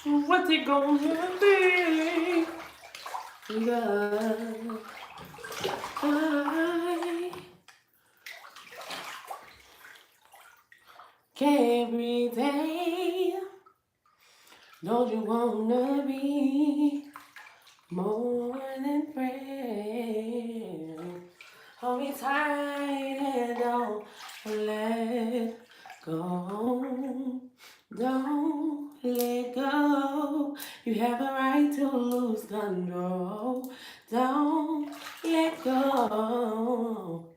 What's it gonna be? Love. I every day. Don't you wanna be more than friends? Hold me tight and don't let go. Don't let go. You have a right to lose control. Don't let go.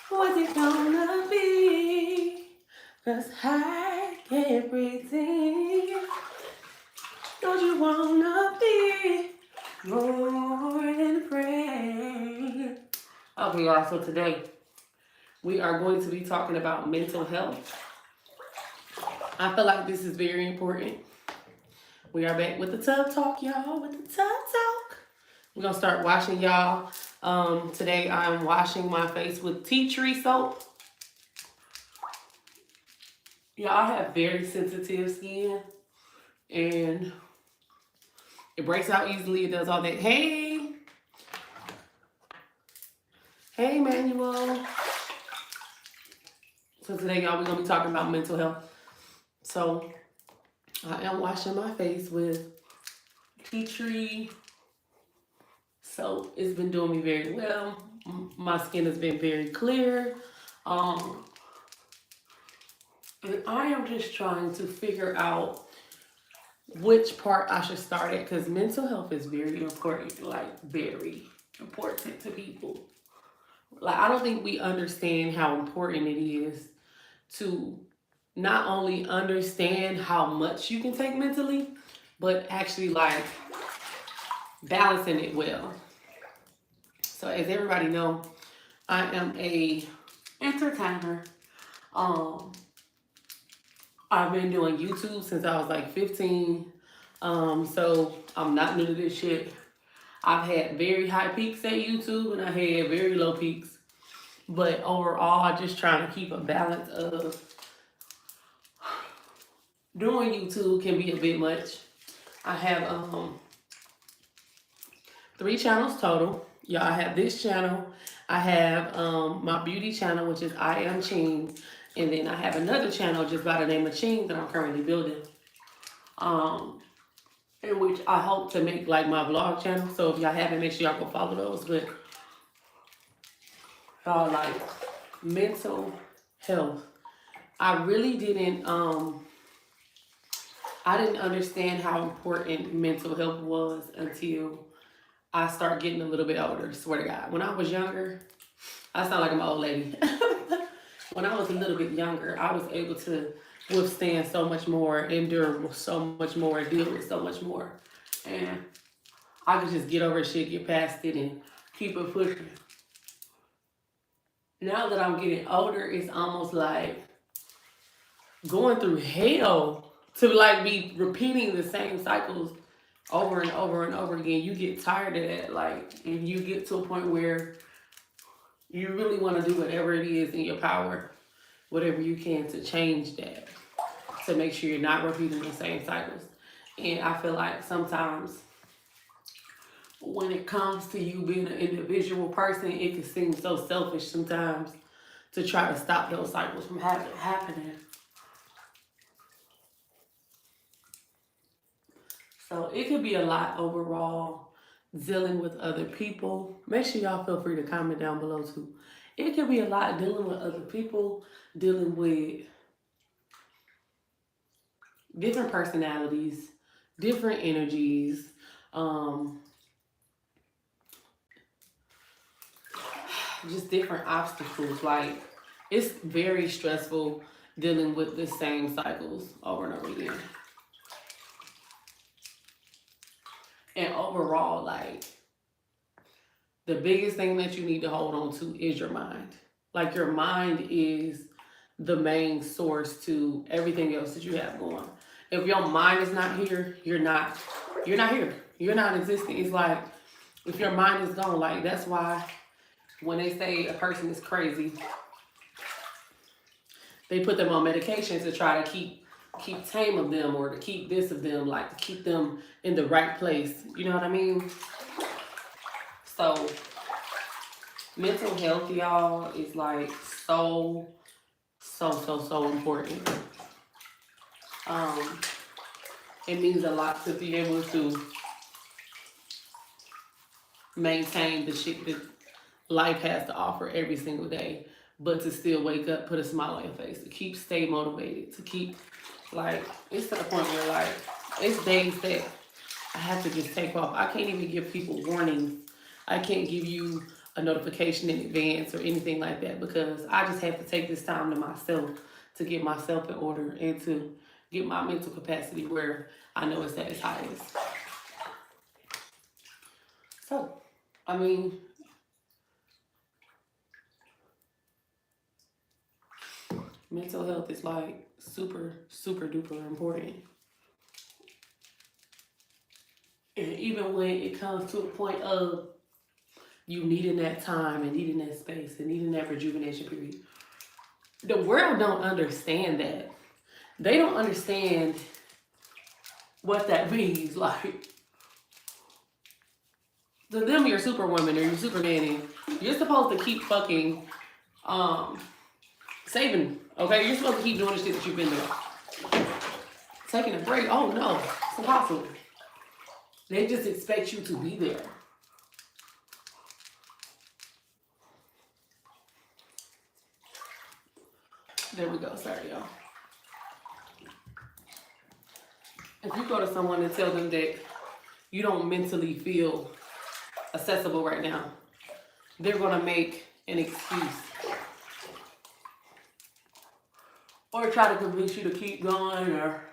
What's it gonna be? 'Cause I can't pretend. Don't you wanna be more than friends? Okay, y'all, so today we are going to be talking about mental health. I feel like this is very important. We are back with the tub talk, y'all, with the tub talk. We're gonna start washing, y'all. Today I'm washing my face with tea tree soap. Y'all have very sensitive skin and it breaks out easily. It does all that. Hey, Manuel. So today, y'all, we're gonna be talking about mental health. So I am washing my face with tea tree soap. It's been doing me very well. My skin has been very clear. And I am just trying to figure out which part I should start at because mental health is very important, like very important to people. Like, I don't think we understand how important it is to not only understand how much you can take mentally, but actually like balancing it well. So as everybody know, I am a entertainer. Um, I've been doing YouTube since I was like 15. So I'm not new to this shit. I've had very high peaks at YouTube and I had very low peaks. But overall, I just trying to keep a balance of doing YouTube can be a bit much. I have 3 channels total. Yeah, I have this channel. I have my beauty channel, which is I Am Chyng. And then I have another channel just by the name of Chyng that I'm currently building. In which I hope to make like my vlog channel. So if y'all haven't, make sure y'all go follow those. But y'all, like, mental health. I really didn't I didn't understand how important mental health was until I started getting a little bit older. Swear to God. When I was younger, I sound like I'm an old lady. When I was a little bit younger, I was able to withstand so much more, endure so much more, deal with so much more. And I could just get over shit, get past it, and keep it pushing. Now that I'm getting older, it's almost like going through hell to like be repeating the same cycles over and over and over again. You get tired of that, like, and you get to a point where you really want to do whatever it is in your power, whatever you can to change that, to make sure you're not repeating the same cycles. And I feel like sometimes when it comes to you being an individual person, it can seem so selfish sometimes to try to stop those cycles from happening. So it could be a lot overall, dealing with other people. Make sure y'all feel free to comment down below too. It could be a lot dealing with other people, dealing with different personalities, different energies, just different obstacles. Like, it's very stressful dealing with the same cycles over and over again. And overall, like, the biggest thing that you need to hold on to is your mind. Like, your mind is the main source to everything else that you have going. If your mind is not here, you're not here. You're not existing. It's like, if your mind is gone, like, that's why when they say a person is crazy, they put them on medication to try to keep keep tame of them or to keep this of them, like to keep them in the right place. You know what I mean? So mental health, y'all, is like so important. It means a lot to be able to maintain the shit that life has to offer every single day, but to still wake up, put a smile on your face, to keep stay motivated, to keep, like, it's to the point where, like, it's days that I have to just take off. I can't even give people warnings. I can't give you a notification in advance or anything like that, because I just have to take this time to myself to get myself in order and to get my mental capacity where I know it's at its highest. So, I mean, mental health is like super duper important. And even when it comes to a point of you needing that time and needing that space and needing that rejuvenation period, the world don't understand that. They don't understand what that means. Like, to them, you're Superwoman or you're Superman, and you're supposed to keep fucking saving. Okay, you're supposed to keep doing the shit that you've been doing. Taking a break? Oh no, it's impossible. They just expect you to be there. There we go. Sorry, y'all. If you go to someone and tell them that you don't mentally feel accessible right now, they're gonna make an excuse or try to convince you to keep going or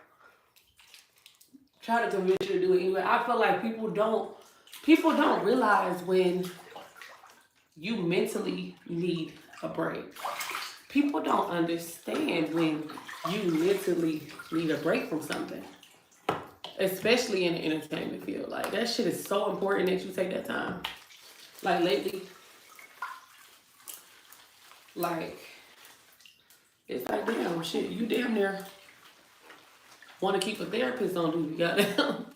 try to convince you to do it anyway. I feel like people don't realize when you mentally need a break. People don't understand when you mentally need a break from something, especially in the entertainment field. Like, that shit is so important that you take that time. Like, lately, like, it's like, damn, shit, you damn near want to keep a therapist on duty, goddamn.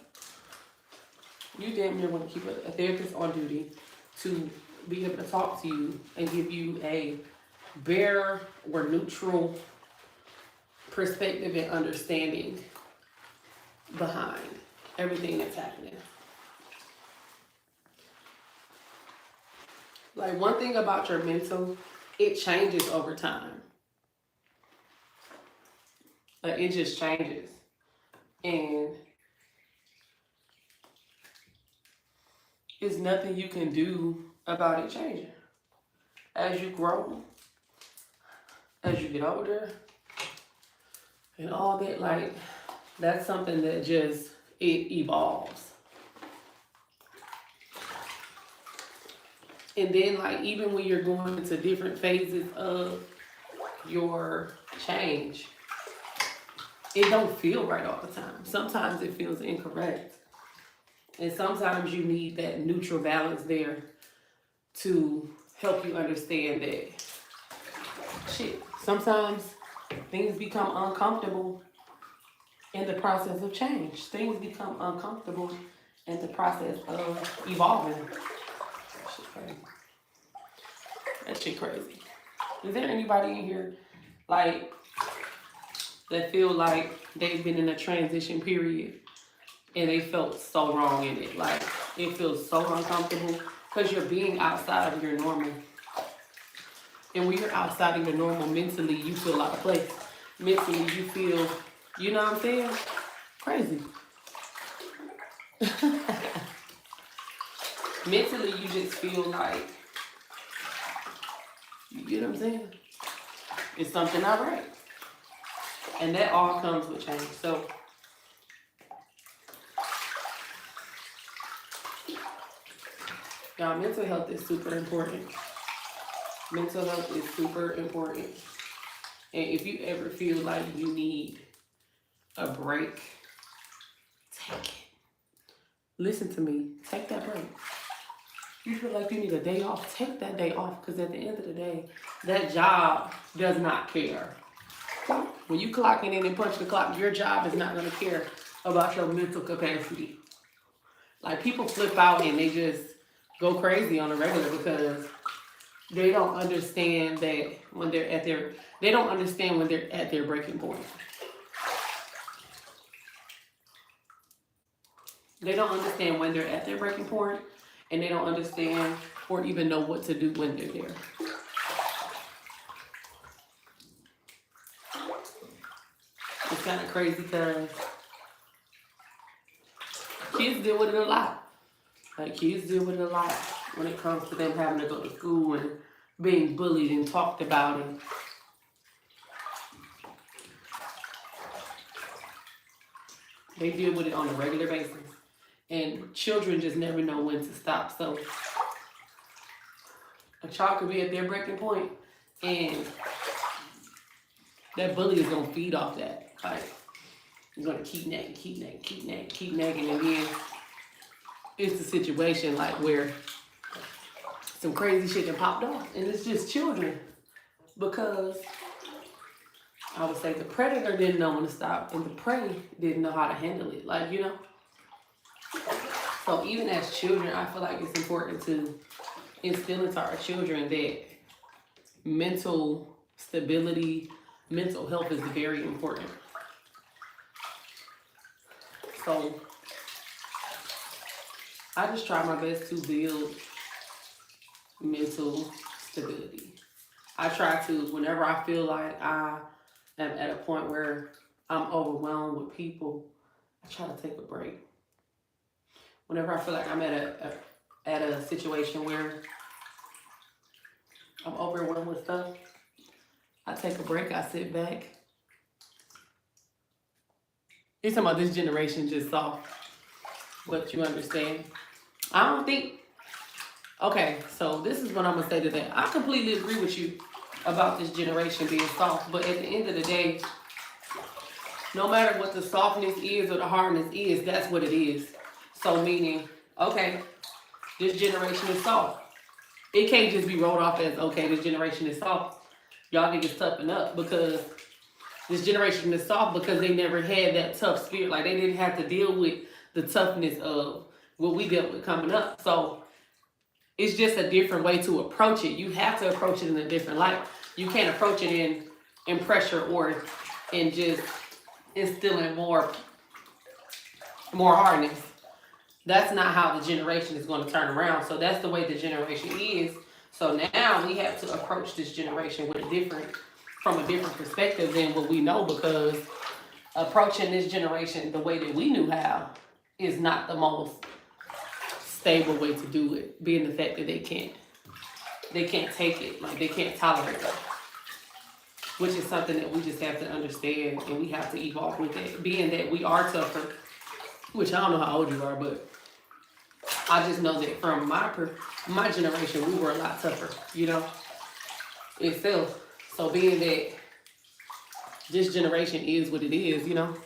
You damn near want to keep a therapist on duty to be able to talk to you and give you a bare or neutral perspective and understanding behind everything that's happening. Like, one thing about your mental, it changes over time. Like, it just changes. And there's nothing you can do about it changing. As you grow, as you get older, and all that, like, that's something that just, it evolves. And then, like, even when you're going into different phases of your change, it don't feel right all the time. Sometimes it feels incorrect. And sometimes you need that neutral balance there to help you understand that, shit, sometimes things become uncomfortable in the process of change. Things become uncomfortable in the process of evolving. Shit crazy. That shit crazy. Is there anybody in here, like, that feel like they've been in a transition period and they felt so wrong in it? Like, it feels so uncomfortable because you're being outside of your normal. And when you're outside of your normal, mentally, you feel out of place. Mentally, you feel, you know what I'm saying? Crazy. Mentally, you just feel like, you get what I'm saying? It's something not right. And that all comes with change. So, y'all, mental health is super important. Mental health is super important. And if you ever feel like you need a break, take it. Listen to me. Take that break. You feel like you need a day off, take that day off, because at the end of the day, that job does not care. When you clocking in and punch the clock, your job is not going to care about your mental capacity. Like, people flip out and they just go crazy on a regular because they don't understand that when they're at their, they don't understand when they're at their breaking point. They don't understand when they're at their breaking point, and they don't understand or even know what to do when they're there. It's kind of crazy because kids deal with it a lot. Like, kids deal with it a lot when it comes to them having to go to school and being bullied and talked about. And they deal with it on a regular basis. And children just never know when to stop. So a child could be at their breaking point, and that bully is going to feed off that. Like, you're going to keep nagging, and then it's a situation like where some crazy shit that popped off, and it's just children, because I would say the predator didn't know when to stop, and the prey didn't know how to handle it. Like, you know. So even as children, I feel like it's important to instill into our children that mental stability, mental health is very important. So I just try my best to build mental stability. I try to, whenever I feel like I am at a point where I'm overwhelmed with people, I try to take a break. Whenever I feel like I'm at a situation where I'm overwhelmed with stuff, I take a break, I sit back. You're talking about this generation just soft, but you understand. I don't think, okay, so this is what I'm gonna say today. I completely agree with you about this generation being soft, but at the end of the day, no matter what the softness is or the hardness is, that's what it is. So meaning, okay, this generation is soft. It can't just be rolled off as, okay, this generation is soft. Y'all niggas toughen up, because this generation is soft because they never had that tough spirit. Like, they didn't have to deal with the toughness of what we dealt with coming up. So it's just a different way to approach it. You have to approach it in a different light. You can't approach it in pressure or in just instilling more hardness. That's not how the generation is going to turn around. So that's the way the generation is. So now we have to approach this generation from a different perspective than what we know, because approaching this generation the way that we knew how is not the most stable way to do it, being the fact that they can't take it, like they can't tolerate it, which is something that we just have to understand, and we have to evolve with it, being that we are tougher, which I don't know how old you are, but I just know that from my generation, we were a lot tougher, you know, itself. So being that this generation is what it is, you know.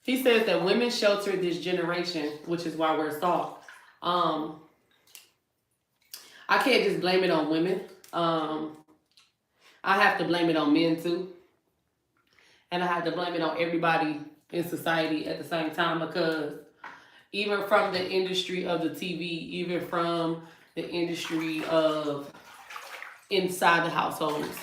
He says that women shelter this generation, which is why we're soft. I can't just blame it on women. I have to blame it on men too. And I have to blame it on everybody in society at the same time, because even from the industry of the TV, even from the industry of inside the households,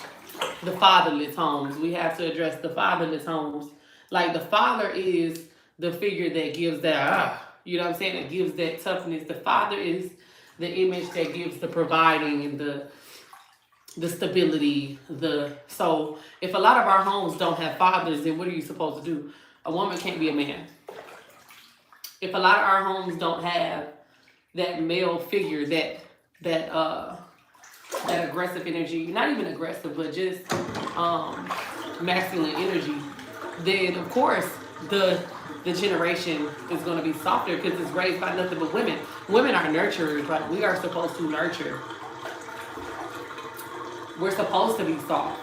the fatherless homes, we have to address the fatherless homes. Like, the father is the figure that gives that, you know what I'm saying, that gives that toughness. The father is the image that gives the providing and the stability. So if a lot of our homes don't have fathers, then what are you supposed to do? A woman can't be a man. If a lot of our homes don't have that male figure, that aggressive energy, not even aggressive, but just masculine energy, then of course the generation is going to be softer, because it's raised by nothing but women. Women are nurturers. Like, we are supposed to nurture. We're supposed to be soft.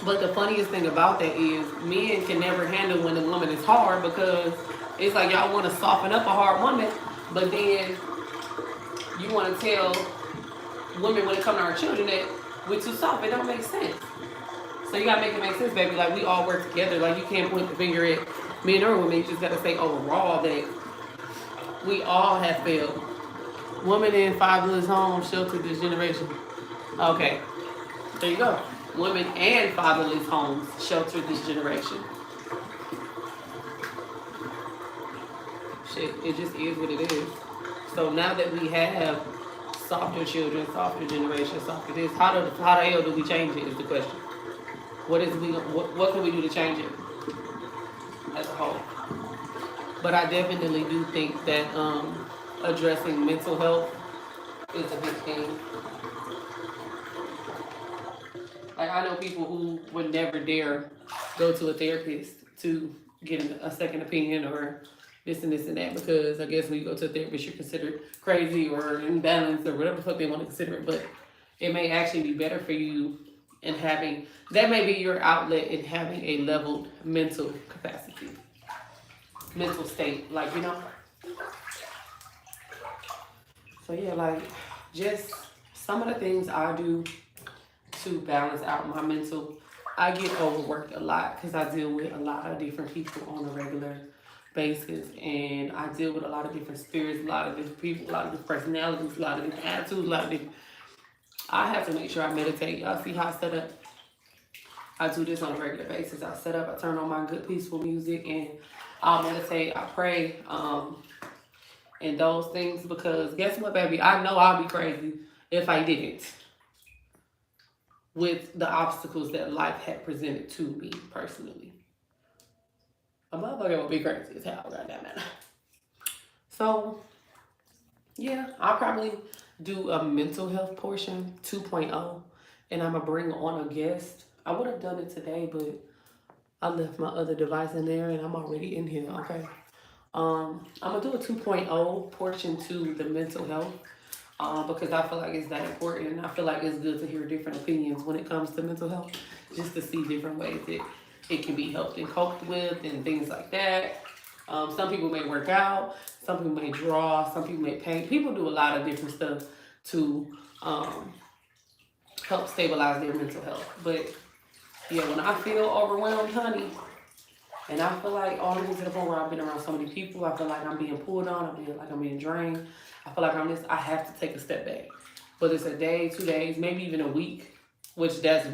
But the funniest thing about that is men can never handle when a woman is hard, because it's like y'all want to soften up a hard woman, but then you want to tell women, when it comes to our children, that we're too soft. It don't make sense. So you gotta make it make sense, baby. Like, we all work together. Like, you can't point the finger at men or women. You just gotta say overall that we all have failed. Women in fatherless homes sheltered this generation. Okay, there you go. Women and fatherless homes sheltered this generation. Shit, it just is what it is. So now that we have softer children, softer generation, softer this, how the hell do we change it is the question. What can we do to change it as a whole? But I definitely do think that addressing mental health is a big thing. Like, I know people who would never dare go to a therapist to get a second opinion or this and this and that, because I guess when you go to a therapist, you're considered crazy or imbalanced or whatever the fuck they want to consider it. But it may actually be better for you in having, that may be your outlet in having a leveled mental capacity, mental state, like, you know. So yeah, like, just some of the things I do to balance out my mental. I get overworked a lot because I deal with a lot of different people on a regular basis, and I deal with a lot of different spirits, a lot of different people, a lot of different personalities, a lot of different attitudes, a lot of different. I have to make sure I meditate. Y'all see how I set up? I do this on a regular basis. I set up, I turn on my good peaceful music, and I'll meditate, I pray, and those things, because guess what, baby? I know I'll be crazy if I didn't, with the obstacles that life had presented to me personally. A motherfucker would be crazy as hell, goddamn it. So, yeah, I'll probably do a mental health portion 2.0, and I'm gonna bring on a guest. I would have done it today, but I left my other device in there, and I'm already in here, okay? I'm gonna do a 2.0 portion to the mental health, because I feel like it's that important, and I feel like it's good to hear different opinions when it comes to mental health, just to see different ways that it can be helped and coped with and things like that. Some people may work out, some people may draw, some people may paint. People do a lot of different stuff to help stabilize their mental health. But yeah, when I feel overwhelmed, honey, and I feel like all the way to the point where I've been around so many people, I feel like I'm being pulled on, I feel like I'm being drained, I feel like I have to take a step back. But it's a day, 2 days, maybe even a week, which that's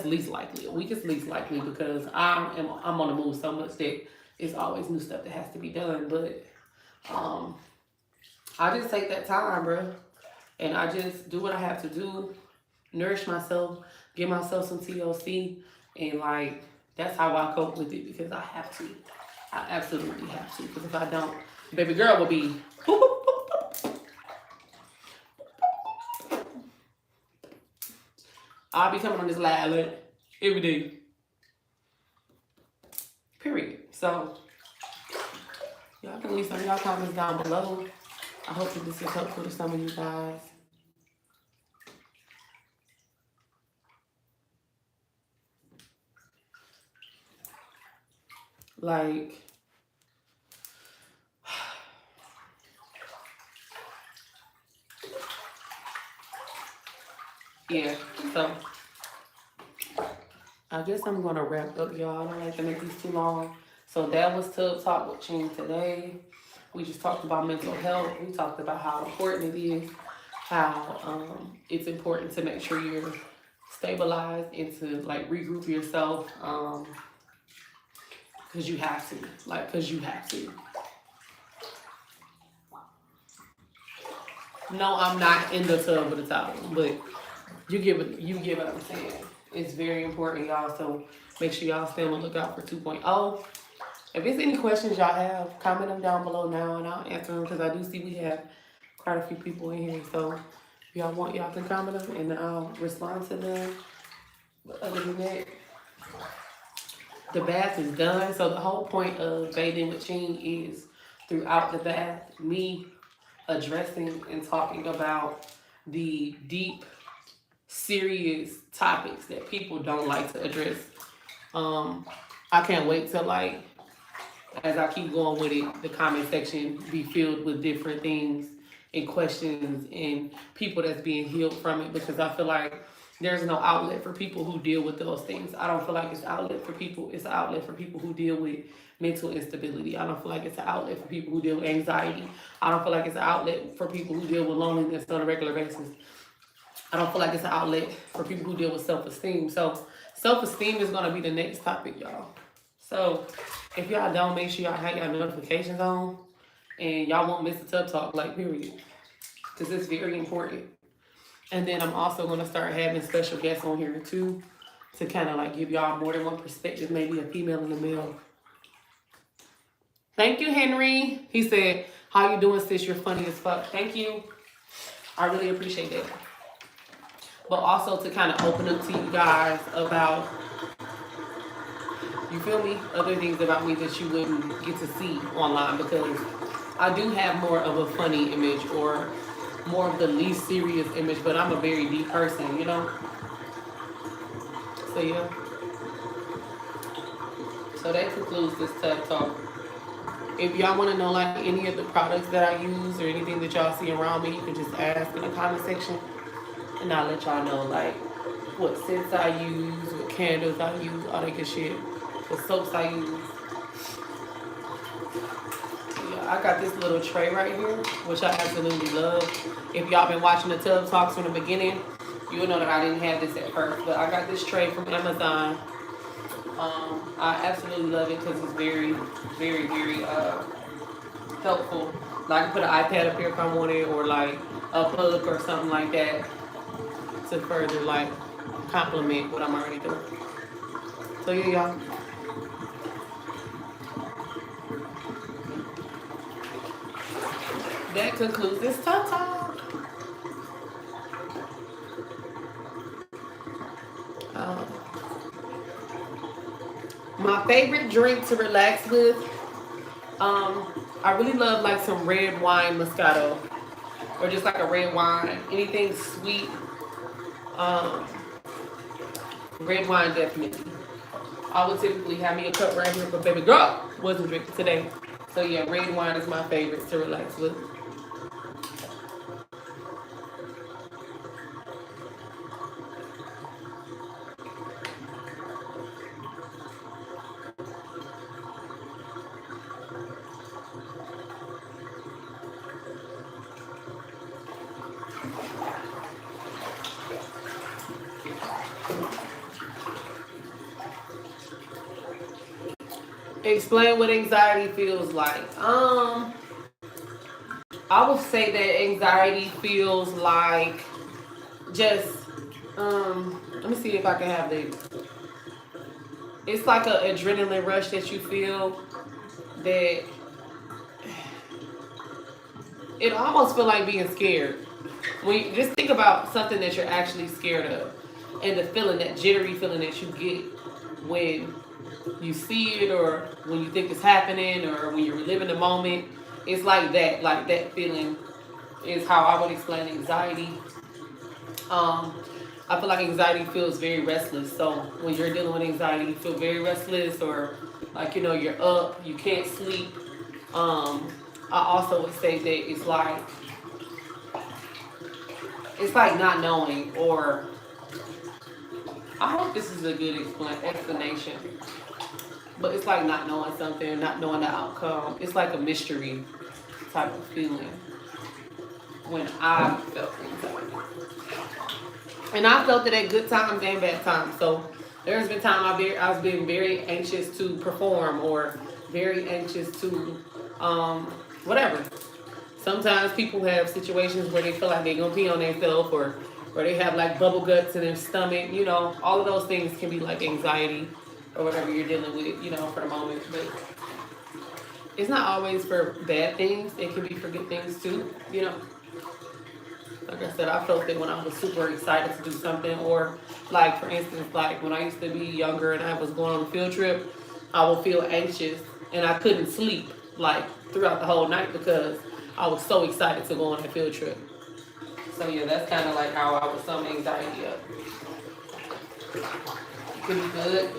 least likely. A week is least likely, because I'm on the move so much that it's always new stuff that has to be done. But I just take that time, bro, and I just do what I have to do, nourish myself, give myself some TLC, and like, that's how I cope with it, because I have to. I absolutely have to, because if I don't, baby girl will be I'll be coming on this live every day. Period. So, y'all can leave some of y'all comments down below. I hope that this is helpful to some of you guys. Like, yeah, so I guess I'm going to wrap up, y'all. I don't like to make these too long. So that was Tub Talk with Chyng today. We just talked about mental health. We talked about how important it is, how it's important to make sure you're stabilized and to like regroup yourself, because you have to, No, I'm not in the tub with the towel, but you get what I'm saying. It's very important, y'all, so make sure y'all stay on the lookout for 2.0. If there's any questions y'all have, comment them down below now, and I'll answer them, because I do see we have quite a few people in here. So if y'all want, y'all can comment them, and I'll respond to them. But other than that, the bath is done. So the whole point of bathing with Chyng is throughout the bath, me addressing and talking about the deep, serious topics that people don't like to address. I can't wait till, like, as I keep going with it, the comment section be filled with different things and questions and people that's being healed from it, because I feel like there's no outlet for people who deal with those things. I don't feel like it's an outlet for people. It's an outlet for people who deal with mental instability. I don't feel like it's an outlet for people who deal with anxiety. I don't feel like it's an outlet for people who deal with loneliness on a regular basis. I don't feel like it's an outlet for people who deal with self-esteem. So self-esteem is going to be the next topic, y'all. So if y'all don't, make sure y'all have your notifications on and y'all won't miss the Tub Talk, like, period. Because it's very important. And then I'm also going to start having special guests on here too, to kind of like give y'all more than one perspective, maybe a female and a male. Thank you, Henry. He said, how you doing, sis? You're funny as fuck. Thank you. I really appreciate that. But also to kind of open up to you guys about, you feel me, other things about me that you wouldn't get to see online, because I do have more of a funny image or more of the least serious image, but I'm a very deep person, you know? So yeah. So that concludes this TED Talk. If y'all want to know like any of the products that I use or anything that y'all see around me, you can just ask in the comment section, and I'll let y'all know like what scents I use, what candles I use, all that good shit, what soaps I use. I got this little tray right here, which I absolutely love. If y'all been watching the Tub Talks from the beginning, you'll know that I didn't have this at first, but I got this tray from Amazon. I absolutely love it because it's very, very, very helpful. Like, I can put an iPad up here if I want it, or like a book or something like that to further like complement what I'm already doing. So yeah, y'all. That concludes this Tub Talk. My favorite drink to relax with, I really love like some red wine Moscato, or just like a red wine, anything sweet. Red wine definitely. I would typically have me a cup right here, but baby girl wasn't drinking today. So yeah, red wine is my favorite to relax with. Explain what anxiety feels like. I would say that anxiety feels like just, let me see if I can have this. It's like an adrenaline rush that you feel, that it almost feel like being scared. When you just think about something that you're actually scared of, and the feeling, that jittery feeling that you get when you see it, or when you think it's happening, or when you're reliving the moment. It's like that feeling is how I would explain anxiety. I feel like anxiety feels very restless. So when you're dealing with anxiety, you feel very restless, or like, you know, you're up, you can't sleep. I also would say that it's like not knowing, or I hope this is a good explanation. But it's like not knowing something, not knowing the outcome. It's like a mystery type of feeling when I felt anxiety. And I felt it at good times and bad times. So there's been times I've been very anxious to perform, or very anxious to whatever. Sometimes people have situations where they feel like they're gonna pee on themselves, or they have like bubble guts in their stomach. You know, all of those things can be like anxiety, or whatever you're dealing with, you know, for the moment. But it's not always for bad things. It can be for good things too, you know. Like I said, I felt it when I was super excited to do something, or like, for instance, like when I used to be younger and I was going on a field trip, I would feel anxious and I couldn't sleep like throughout the whole night because I was so excited to go on a field trip. So yeah, that's kind of like how I would sum anxiety up. It could be good.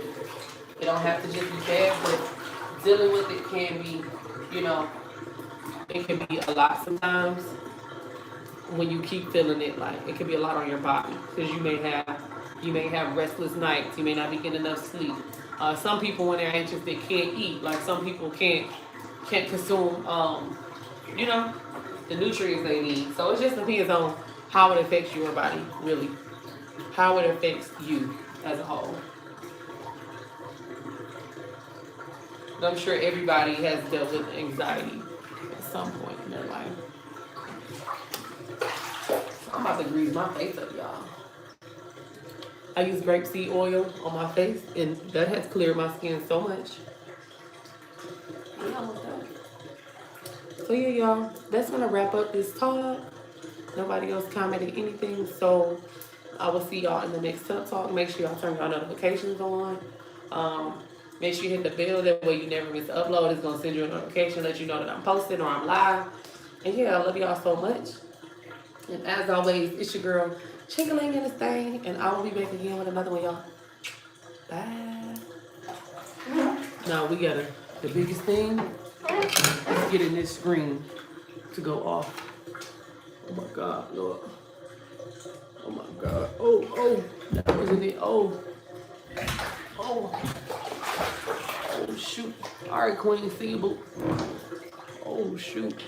It don't have to just be bad, but dealing with it can be, you know, it can be a lot sometimes. when you keep feeling it, like it could be a lot on your body because you may have restless nights. You may not be getting enough sleep. Some people, when they're anxious, they can't eat. Like some people can't consume, you know, the nutrients they need. So it just depends on how it affects your body, really, how it affects you as a whole. I'm sure everybody has dealt with anxiety at some point in their life. I'm about to grease my face up, y'all. I use grapeseed oil on my face, and that has cleared my skin so much. So yeah, y'all, that's gonna wrap up this talk. Nobody else commented anything, so I will see y'all in the next talk. Make sure y'all turn y'all notifications on. Make sure you hit the bell, that way you never miss an upload. It's gonna send you a notification, let you know that I'm posting or I'm live. And yeah, I love y'all so much. And as always, it's your girl, Chyngling in this thing, and I will be back again with another one, y'all. Bye. Now we gotta, the biggest thing is getting this screen to go off. Oh my God, Lord. Oh my God. Oh, that wasn't it. Oh, shoot. All right, Queen, see you, boo. Oh, shoot.